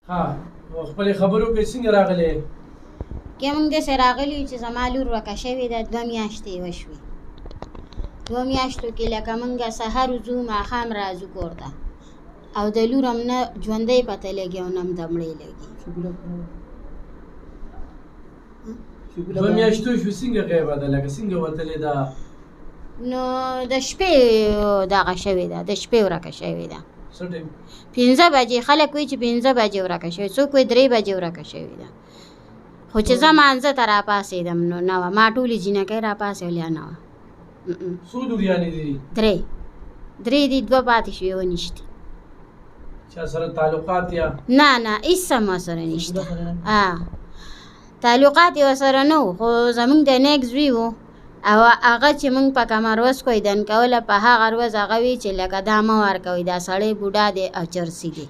ها خپل خبرو کې څنګه راغلې؟ کې موږ داسې راغلي یو چې زما لور ورکه شوې ده 2 میاشتې وشوې. 2 میاشتو کې لکه موږ سهار وځو ماښام راځو کور ته او د لور هم نه ژوندی پته لګي او نه هم د مړې لګي. 2 میاشتو شو څنګه غیبه ده لکه څنګه وتلې ده؟ نو د شپې دغه شوې ده، د شپې ورکه شوې ده. څه ټیم؟ 15 بجې خلک وایي چې 15 بجې ورکه شوې، څوک وایي 3 بجې ورکه شوې ده. خو چې زه مانځه ته راپاڅېدم نو نه وه، ما ټولې جینکۍ راپاڅولې نه وه. څو لوریانې دي؟ 3 دي، 2 پاتې شوې و نشته. چا سره تعلقات یا؟ نه هېڅ هم ورسره نشته. تعلقات یې ورسره نه وو، خو زمونږ د نیک زوی و او هغه چې موږ په کمروز کویدن کوله په هغه ورځ هغه وی چې لکه دا مه ورکوئ، دا سړی بوډا دی او چرسي دی،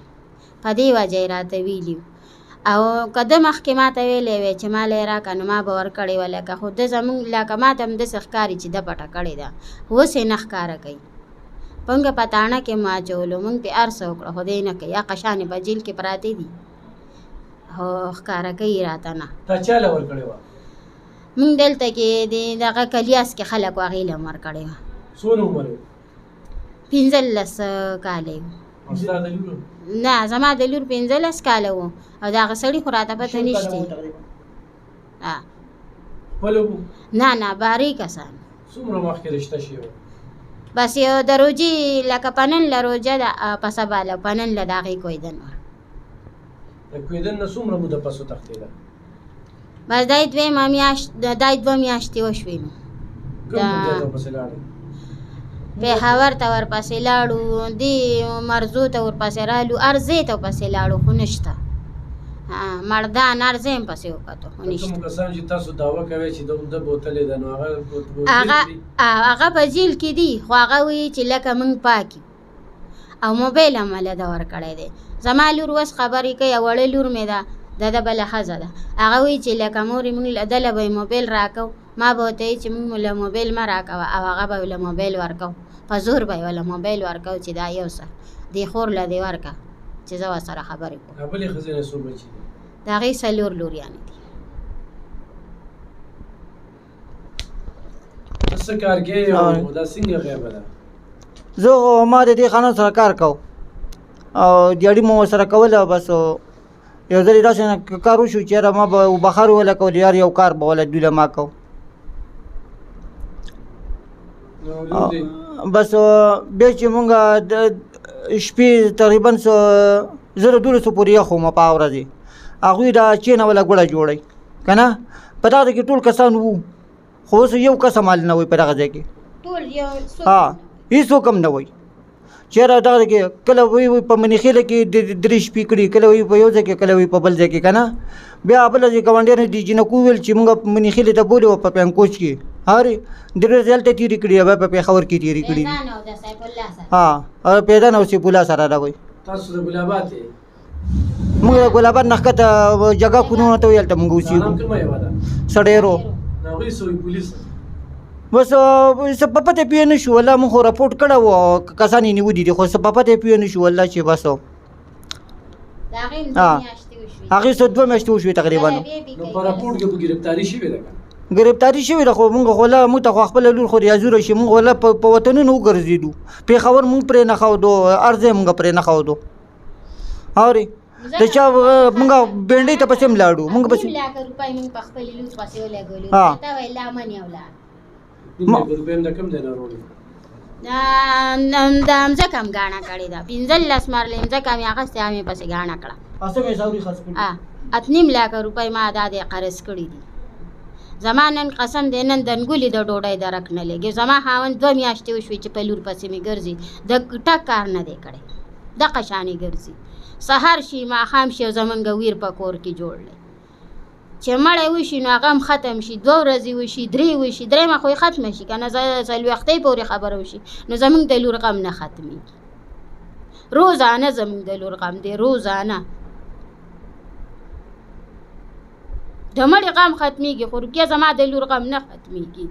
په دې وجه یې راته ویلي او که ده مخکې ما ته ویلی وی چې ماله یې راکړه نو ما به ورکړې وه، لکه خو ده زمونږ لکه ما ته هم داسې ښکاري چې ده پټه کړې ده، اوس یې نه ښکاره کوي. موږ په تاڼه کې مو اچولو، موږ پې هر څه وکړه خو دی نه کوي، هغه شانې په جیل کې پراته دي خو ښکاره کوي راته نه. تا چاله ورکړې وه؟ موږ دلته کې د دغه کلیاس کې خلک وه هغې له ورکړې وه. څونه عمر یې؟ 15 کاله وو. او ستا د لور؟ نه زما د لور 15 کاله وو او د هغه سړي خو راته پته نشته. خپله وو؟ نه باري کسان. څومره مخکې رشته شوې وه؟ بس یو د روجې لکه پنن له روجه ده په سبا له پنن له د هغې کویدن وه. د کویدن نه څومره موده پس وتښتېده؟ بس دای 2 میاشتې وشوې نو کوم ځای ته ورپسې لاړې؟ پېښور ته ورپسې لاړو، دې مرزو ته ورپسې رالو، هر ځای ته ورپسې لاړو خو نشته. مردان هر ځای هم پسې وکتو خو نشته. کوم کسان چې تاسو دعوه کوئ چې ده بوتلې ده نو هغه په جیل کې دي خو هغه وایي چې لکه موږ پاک یو او موبایل هم له ده ورکړی دی. زما لور اوس خبرې کوي، وړه لور مې ده د بله ښځه ده، هغه وایي چې لکه مورې موږ ده له به یې موبایل راکو، ما به ورته وایي چې موږ له موبایل مه راکوه او هغه به له موبایل ورکو، په زور به یې له موبایل ورکو چې دا یو څه دې خور له دې ورکه چې زه ورسره خبرې کوم. بلې ښځې نه څو بچي دي؟ د هغې 4 لوریانې دي. ته څه کار کوې او دا څنګه غیبه ده؟ زه ما د دې خانم سره کار کوم او دیاړي مو ورسره کوله، بس یو ځل یې داسې کار وشو چې یاره ما به بخار ولګول، یار یو کار به وله دوی له ما کوم. بس بیا چې مونږ د شپې تقریبا 12 پورې یخ وم په هغه ورځې، هغوی دا چینه وله ګوړه جوړی که نه، په دغه کې ټول کسان وو خو اوس یو کس هم هلته نه وی په دغه ځای کې، هېڅوک هم نه وی. چېرې دغه کې کله وی په منیخېله کې 3 شپې کړي، کله وی په یو ځای کې، کله وی په بل ځای کې که نه. بیا بله ځای ګاونډیانو دي جینکو وویل چې مونږ منیخېلې ته بولې وه په پینکوچ کې، هرې 3 ورځې هلته تېرې کړي، بیا په پېښور کې تېرې کړي دي. او پیدان او سیف الله سره راوی. تاسو د ګلابات یې؟ موږ د ګلابات نه ښکته جګه کونونه ته وایي هلته مونږ اوسېږو. کومه هېواد ده؟ سډیرو. هغوی څه وایي پولیس؟ بس څه په پته پوه نه شو، والله موږ خو راپورټ کړی و کسان یې نیولي دي، خو څه په پته پوه نه شو والله چې بس هغې څه 2 میاشتې وشوې تقریبا. نو په راپورټ کې به ګرفتاري شوې ده که؟ ګرفتاري شوې ده خو موږ خو لا موږ ته خو خپله لور خو ریاضوره شي، موږ والله په وطنونو وګرځېدو، پېښور موږ پرې نه ښودو، هر ځای موږ پرې نه ښودو. اورې د چا موږ بینډۍ ته پسې هم لاړو، موږ پسې د مځکه هم ګاڼه کړې ده، 15 مرلې مځکه مې اخیستې هغه مې پسې ګاڼه کړه. 8.5 لکه روپۍ ما دا د قرض کړي دي. زما نن قسم دی نن د نګولې د ډوډۍ درک نه لګي، زما خاوند 2 میاشتې وشوې چې په لور پسې مې ګرځي، د ټک کار نه دی کړی، دغه شانې ګرځي، سهار شي ماښام شي او زمونږ ویر په کور کې جوړ دی چې مړی وشي نو هغه هم ختم شي، 2 ورځې وشي، 3 وشي، 3مه خو یې ختمه شي که نه، 40 پورې خبره وشي نو زمونږ د لور غم نه ختمېږي. روزانه زمونږ د لور غم دی، روزانه د مړي غم ختمېږي خو روکیا زما د لور غم نه ختمېږي.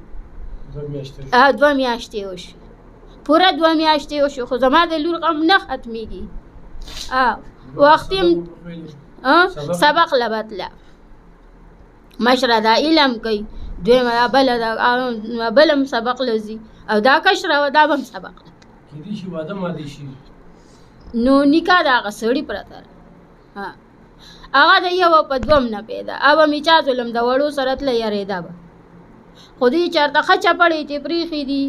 2 میاشتې وشي، پوره 2 میاشتې وشي خو زما د لور غم نه ختمېږي. وختي سبق لبتله مشره دا علم کوي دویمه بله دا بلم سبق لځي او دا کشره و دا به هم سبق له کېدای شي واده مادي شي نو نکاح د هغه سړي پرته ده هغه د یو په دوم نه پیدا او به مې چا ظلم د وړو سره تله یارېده به خو دوی چېرته ښه چپړې چې پرېښي دي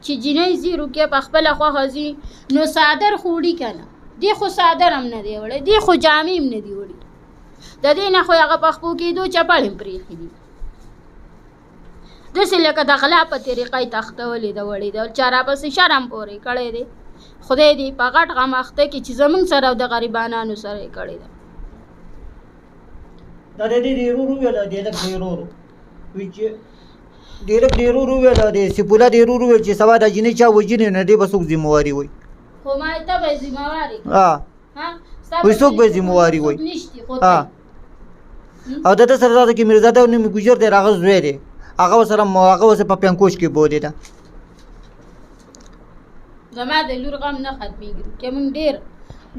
چې جینۍ ځي روکې په خپله خوښه ځي نو څادر خو وړي که نه دی خو څادر هم نه دی وړی دی خو جامې هم نه دي وړي د دې نه خو هغه په خپو کېدو چپړې هم پرېښي دي داسې لکه د غلا په طریقه یې تختولې ده وړې ده چا راپسې شرم پورې کړی دی خدای دې په غټ غم اخته کړي چې زموږ سره او د غریبانانو سره یې کړې ده دا د دې ډېرو وویله ډېرک ډېرورو وي چې ډېرک ډېرورو وویله د سیپولا ډېرورو وویل چې سبا دا جینۍ چا وژنې نو دې به څوک ذمواري وي خو ما ته به ذمواري وایي څوک به ذمواري وي او د ده سره دا ده چې میرزاده نوم ګجر دی هغه زوی دی هغه ورسره په پیانکوش کې بولې ده زما د لور غم نه ختمېږي که موږ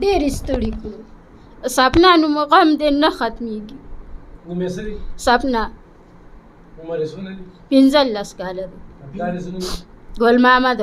ډېر ستړي کړو سپنا نوم غم دې نه ختمېږي نوم یې څه دی سپنا عمر یې څونه دی 15 کاله دی پلار یې څه نوم دی ګل محمد